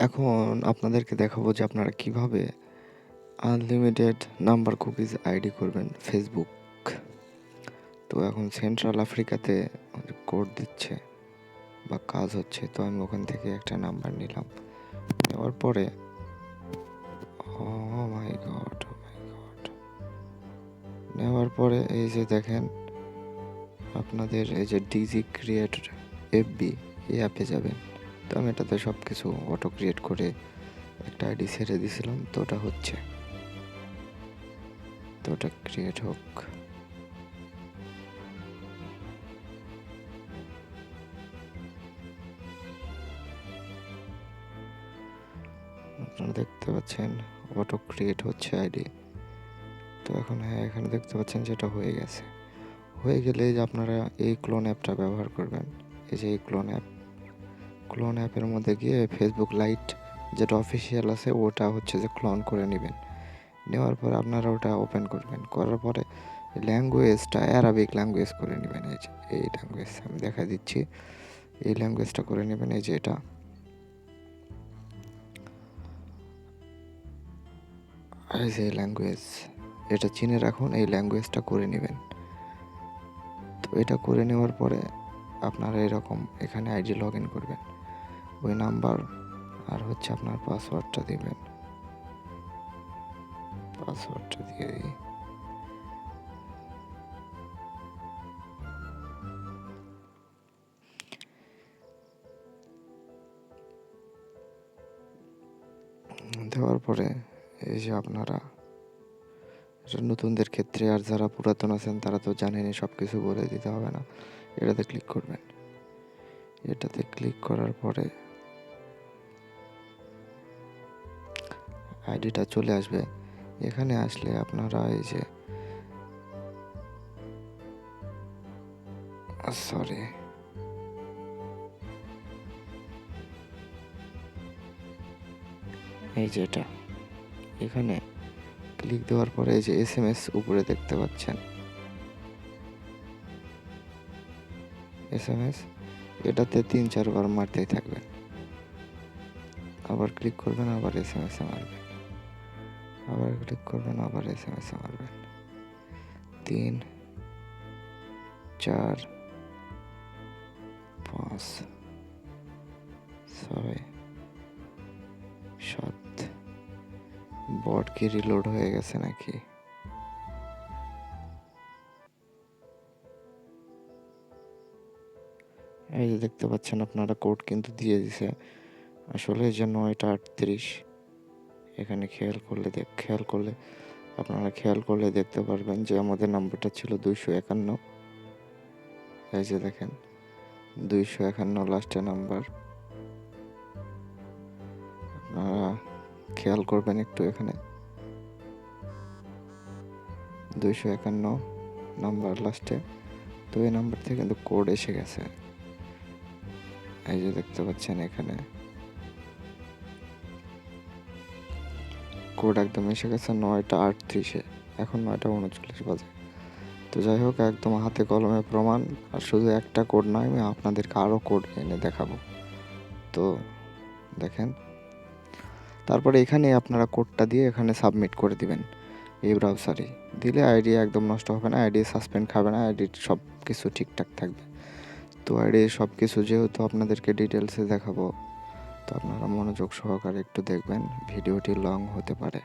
এখন আপনাদেরকে দেখাবো যে আপনারা কিভাবে আনলিমিটেড নাম্বার কুকিজ আইডি করবেন ফেসবুক। তো এখন সেন্ট্রাল আফ্রিকাতে কোড দিচ্ছে বা কাজ হচ্ছে, তো আমি ওখান থেকে একটা নাম্বার নিলাম। নেওয়ার পরে নেওয়ার পরে এই যে দেখেন আপনাদের এই যে ডিজি ক্রিয়েট এফবি এই অ্যাপে যাবেন। তো আমি এটাতে সব কিছু অটো ক্রিয়েট করে একটা আইডি ছেড়ে দিয়েছিলাম, তো ওটা হচ্ছে, তো ওটা ক্রিয়েট হোক। আপনারা দেখতে পাচ্ছেন অটো ক্রিয়েট হচ্ছে আইডি। তো এখন এখানে দেখতে পাচ্ছেন যেটা হয়ে গেছে। হয়ে গেলে যে আপনারা এই ক্লোন অ্যাপটা ব্যবহার করবেন। এই যে এই ক্লোন অ্যাপের মধ্যে গিয়ে ফেসবুক লাইট যেটা অফিসিয়াল আছে ওটা হচ্ছে যে ক্লোন করে নেবেন। নেওয়ার পরে আপনারা ওটা ওপেন করবেন, করার পরে ল্যাঙ্গুয়েজটা অ্যারাবিক ল্যাঙ্গুয়েজ করে নেবেন। এই যে এই ল্যাঙ্গুয়েজ আমি দেখা দিচ্ছি, এই ল্যাঙ্গুয়েজটা করে নেবেন। এই যে এটা এই যে ল্যাঙ্গুয়েজ, এটা চিনে রাখুন, এই ল্যাঙ্গুয়েজটা করে নেবেন। তো এটা করে নেওয়ার পরে আপনারা এরকম এখানে আইডি লগ ইন করবেন, ওই নাম্বার আর হচ্ছে আপনার পাসওয়ার্ডটা দিবেন। পাসওয়ার্ডটা দিয়ে দিই। দেওয়ার পরে এই যে আপনারা এটা নতুনদের ক্ষেত্রে, আর যারা পুরাতন আছেন তারা তো জানেনই, সব কিছু বলে দিতে হবে না। এটাতে ক্লিক করবেন। এটাতে ক্লিক করার পরে আইডিটা চলে আসবে। এখানে আসলে আপনারা এই যে সরি এই যে এটা এখানে ক্লিক দেওয়ার পরে এই যে SMS উপরে দেখতে পাচ্ছেন, SMS এটাতে 3-4 বার মারতেই থাকবেন। আবার ক্লিক করবেন, আবার SMS মারবেন, আবার ক্লিক করবেন, আবার SMS মারবেন। 3, 4, 5, 6, 7। বট কি রিলোড হয়ে গেছে নাকি? এই যে দেখতে পাচ্ছেন আপনারা কোড কিন্তু দিয়ে দিছে। আসলে যে 9টা 38 এখানে খেয়াল করলে দেখতে পারবেন যে আমাদের নাম্বারটা ছিল 251। এই যে দেখেন 251 লাস্টে নাম্বার। আপনারা খেয়াল করবেন একটু, এখানে 251 নাম্বার লাস্টে। তো এই নাম্বার থেকে কিন্তু কোড এসে গেছে। এই যে দেখতে পাচ্ছেন এখানে কোড একদম এসে গেছে 9টা 38-এ, এখন 9টা 39 বাজে। তো যাই হোক, একদম হাতে কলমে প্রমাণ। আর শুধু একটা কোড নয়, আমি আপনাদেরকে আরও কোড এনে দেখাবো। তো দেখেন, তারপরে এখানে আপনারা কোডটা দিয়ে এখানে সাবমিট করে দিবেন এই ব্রাউজারে। দিলে আইডি একদম নষ্ট হবে না, আইডি সাসপেন্ড খাবে না, আইডি সব কিছু ঠিকঠাক থাকবে। তো আইডি সব কিছু যেহেতু আপনাদেরকে ডিটেলসে দেখাবো, তো আপনারা মনোযোগ সহকারে একটু দেখবেন, ভিডিওটি লং হতে পারে।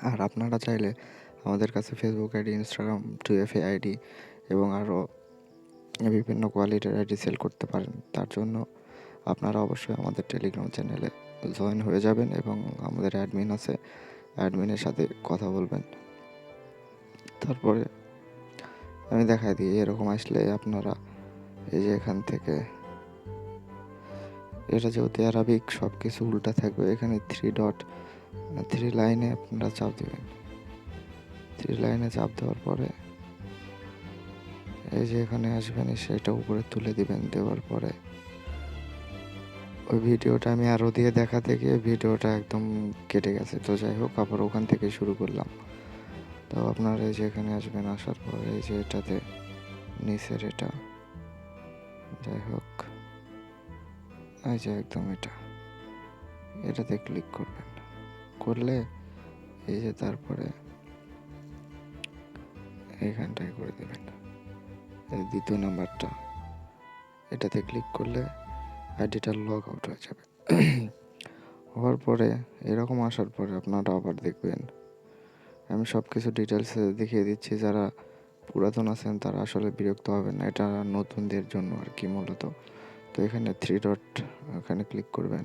আর আপনারা চাইলে আমাদের কাছে Facebook ID, Instagram 2FA ID এবং আরও বিভিন্ন কোয়ালিটির আইডি সেল করতে পারেন। তার জন্য আপনারা অবশ্যই আমাদের টেলিগ্রাম চ্যানেলে জয়েন হয়ে যাবেন এবং আমাদের অ্যাডমিন আছে, অ্যাডমিনের সাথে কথা বলবেন। তারপরে আমি দেখাই দিই, এরকম আসলে আপনারা এই যে এখান থেকে, এটা যেহেতু অ্যারাবিক সব কিছু উল্টা থাকবে, এখানে 3 লাইনে আপনারা চাপ দেবেন। 3 লাইনে চাপ দেওয়ার পরে এই যে এখানে আসবেন, সেটা উপরে তুলে দিবেন। দেওয়ার পরে ওই ভিডিওটা আমি আরও দিয়ে দেখাতে গিয়ে ভিডিওটা একদম কেটে গেছে। তো যাই হোক, আবার ওখান থেকে শুরু করলাম। তো আপনারা এই যে এখানে আসবেন, আসার পরে এই যে এটাতে নিচের এটা, যাই হোক এই যে একদম এটা এটাতে ক্লিক করবেন। করলে এই যে তারপরে এইখানটায় করে দেবেন এই দ্বিতীয় নাম্বারটা, এটাতে ক্লিক করলে আইডিটা লগ আউট হয়ে যাবে। হওয়ার পরে এরকম আসার পরে আপনারা আবার দেখবেন, আমি সব কিছু ডিটেলসে দেখিয়ে দিচ্ছি। যারা পুরাতন আছেন তারা আসলে বিরক্ত হবেন না, এটা নতুনদের জন্য আর কি মূলত। তো এখানে 3 ডট এখানে ক্লিক করবেন।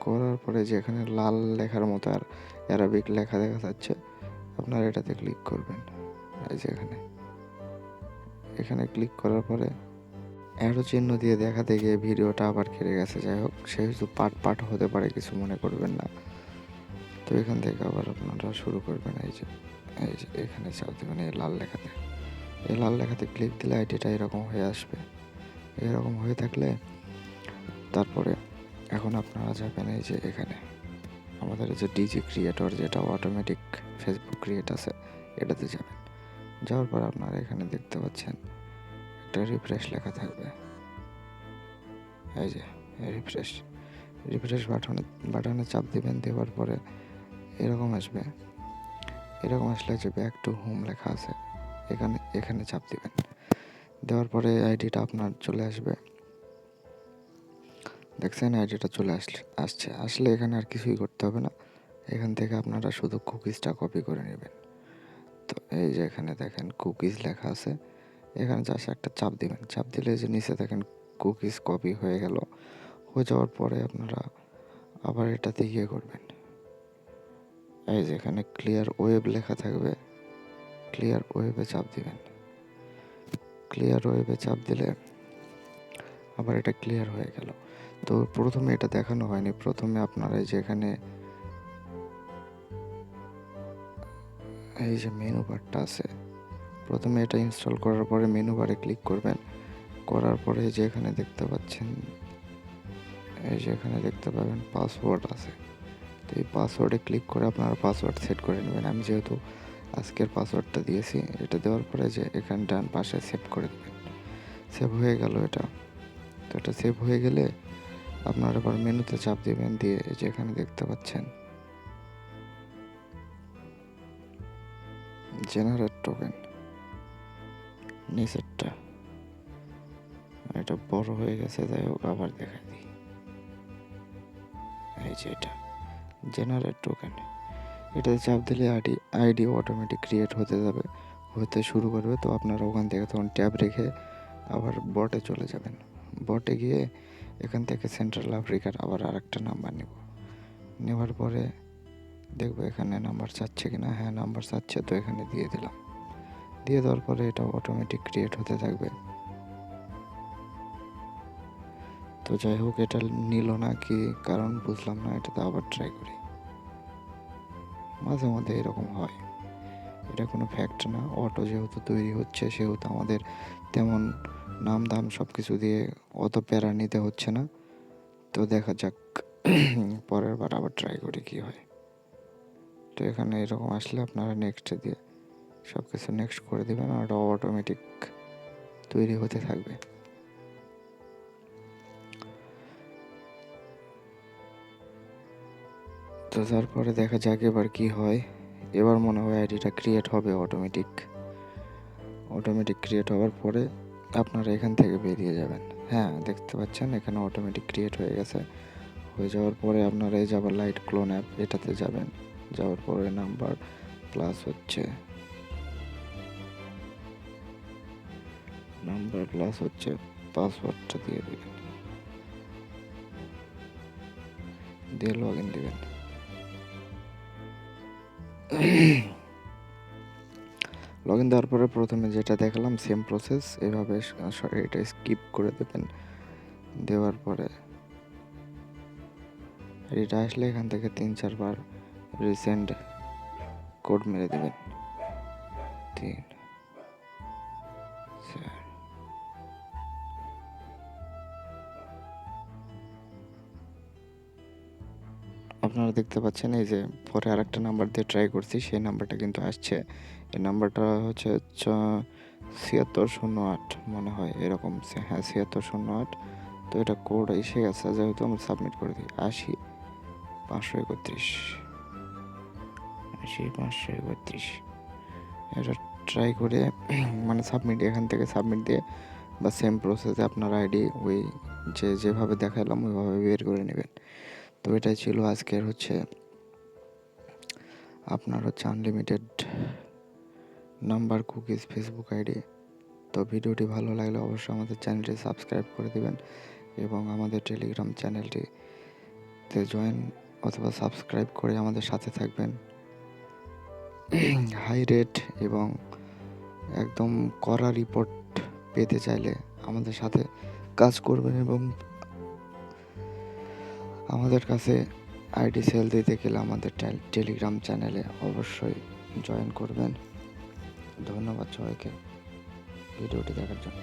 করার পরে যে এখানে লাল লেখার মতো আর অ্যারাবিক লেখা দেখা যাচ্ছে, আপনারা এটাতে ক্লিক করবেন। এই যে এখানে ক্লিক করার পরে অ্যারো চিহ্ন দিয়ে দেখাতে গিয়ে ভিডিওটা আবার কেটে গেছে। যাই হোক, সেহেতু পার্ট হতে পারে, কিছু মনে করবেন না। তো এখান থেকে আবার আপনারা শুরু করবেন। এই যে এখানে চাপ দেবেন এই লাল লেখাতে। এই লাল লেখাতে ক্লিক দিলে আইডিটা এরকম হয়ে আসবে। এরকম হয়ে থাকলে তারপরে এখন আপনারা যাবেন এই যে এখানে আমাদের যে ডিজি ক্রিয়েটর, যেটা অটোমেটিক ফেসবুক ক্রিয়েট আছে, এটাতে যাবেন। যাওয়ার পর আপনারা এখানে দেখতে পাচ্ছেন একটা রিফ্রেশ লেখা থাকবে। এই যে রিফ্রেশ বাটনে চাপ দিবেন। দেওয়ার পরে এরকম আসবে। এরকম আসলে যে ব্যাক টু হোম লেখা আছে, এখানে চাপ দিবেন। দেওয়ার পরে আইডিটা আপনার চলে আসবে। দেখছেন আইডিটা চলে আসলে এখানে আর কিছুই করতে হবে না। এখান থেকে আপনারা শুধু কুকিজটা কপি করে নেবেন। তো এই যে এখানে দেখেন কুকিজ লেখা আছে, এখানে জাস্ট একটা চাপ দিবেন। চাপ দিলে যে নিচে দেখেন কুকিজ কপি হয়ে গেল। হয়ে যাওয়ার পরে আপনারা আবার এটাতে গিয়ে করবেন। এই যে এখানে ক্লিয়ার ওয়েব লেখা থাকবে, ক্লিয়ার ওয়েবে চাপ দিবেন। ক্লিয়ার ওয়েবে চাপ দিলে আবার এটা ক্লিয়ার হয়ে গেল। তো প্রথমে এটা দেখানো হয়নি। প্রথমে আপনারা এই যে এখানে এই যে মেনু বারটা আছে, প্রথমে এটা ইনস্টল করার পরে মেনু বারে ক্লিক করবেন। করার পরে যে এখানে দেখতে পাচ্ছেন, এই যে এখানে দেখতে পাবেন পাসওয়ার্ড আছে। তো এই পাসওয়ার্ডে ক্লিক করে আপনারা পাসওয়ার্ড সেট করে নেবেন। আমি যেহেতু আজকের পাসওয়ার্ডটা দিয়েছি, এটা দেওয়ার পরে যে এখানে ডান পাশে সেভ করে দেবেন। সেভ হয়ে গেল এটা। তো এটা সেভ হয়ে গেলে আপনারা আবার মেনুতে চাপ দিবেন। দিয়ে এই যে এখানে দেখতে পাচ্ছেন জেনারেট টোকেন, নিচেরটা এটা বড় হয়ে গেছে। যাই হোক, আবার দেখাই দিই। এই যে এটা জেনারেট টোকেন, এটাতে চাপ দিলে আইডি অটোমেটিক ক্রিয়েট হতে শুরু করবে। তো আপনারা ওখান থেকে তখন ট্যাব রেখে আবার বটে চলে যাবেন। বটে গিয়ে এখান থেকে সেন্ট্রাল আফ্রিকার আবার আরেকটা নাম্বার নেওয়ার পরে দেখবো এখানে নাম্বার চাচ্ছে কিনা। হ্যাঁ, নাম্বার চাচ্ছে, তো এখানে দিয়ে দিলাম। দিয়ে দেওয়ার পরে এটা অটোমেটিক ক্রিয়েট হতে থাকবে। তো যাই হোক, এটা নিল না কি কারণ বুঝলাম না। এটাতে আবার ট্রাই করি। মাঝে মধ্যে এরকম হয়, এটা কোনো ফ্যাক্ট না। অটো যেহেতু তৈরি হচ্ছে সেহেতু আমাদের তেমন নাম দাম সব কিছু দিয়ে অত প্যারা নিতে হচ্ছে না। তো দেখা যাক, পরের বার আবার ট্রাই করি কি হয়। তো এখানে এরকম আসলে আপনারা নেক্সটে দিয়ে সব কিছু নেক্সট করে দেবেন, আর এটা অটোমেটিক তৈরি হতে থাকবে। তো তারপরে দেখা যাক এবার কি হয়। এবার মনে হয় আইডিটা ক্রিয়েট হবে অটোমেটিক ক্রিয়েট হওয়ার পরে আপনারা এখান থেকে বেরিয়ে যাবেন। হ্যাঁ, দেখতে পাচ্ছেন এখানে অটোমেটিক ক্রিয়েট হয়ে গেছে। হয়ে যাওয়ার পরে আপনারা এই যাবার লাইট ক্লোন অ্যাপ, এটাতে যাবেন। যাওয়ার পরে নাম্বার প্লাস হচ্ছে পাসওয়ার্ডটা দিয়ে দেবেন, দিয়ে লগ ইন দেবেন। লগ ইন দেওয়ার পরে প্রথমে যেটা দেখালাম সেম প্রসেস, এভাবে এটা স্কিপ করে দেবেন। দেওয়ার পরে এটা আসলে এখান থেকে 3-4 বার রিসেন্ট কোড মেরে দেবেন। 3, 4। আপনারা দেখতে পাচ্ছেন এই যে পরে আরেকটা নাম্বার দিয়ে ট্রাই করছি, সেই নাম্বারটা কিন্তু আসছে। এই নাম্বারটা হচ্ছে 7608 মনে হয়, এরকম। হ্যাঁ, 7608। তো এটা কোড এসে গেছে, যেহেতু আমরা সাবমিট করে দিই। 80 531, 80 531। এটা ট্রাই করে মানে সাবমিট, এখান থেকে সাবমিট দিয়ে বা সেম প্রসেসে আপনার আইডি ওই যেভাবে দেখালাম ওইভাবে বের করে নেবেন। তো এটাই ছিল আজকের আপনার unlimited number cookies Facebook ID. তো ভিডিওটি ভালো লাগলে অবশ্যই আমাদের চ্যানেলটি সাবস্ক্রাইব করে দেবেন এবং আমাদের টেলিগ্রাম চ্যানেলটিতে জয়েন অথবা সাবস্ক্রাইব করে আমাদের সাথে থাকবেন। হাই রেট এবং একদম কড়া রিপোর্ট পেতে চাইলে আমাদের সাথে কাজ করবেন এবং আমাদের কাছে আইডি সেল দিতে গেলে আমাদের টেলিগ্রাম চ্যানেলে অবশ্যই জয়েন করবেন। ধন্যবাদ সবাইকে ভিডিওটি দেখার জন্য।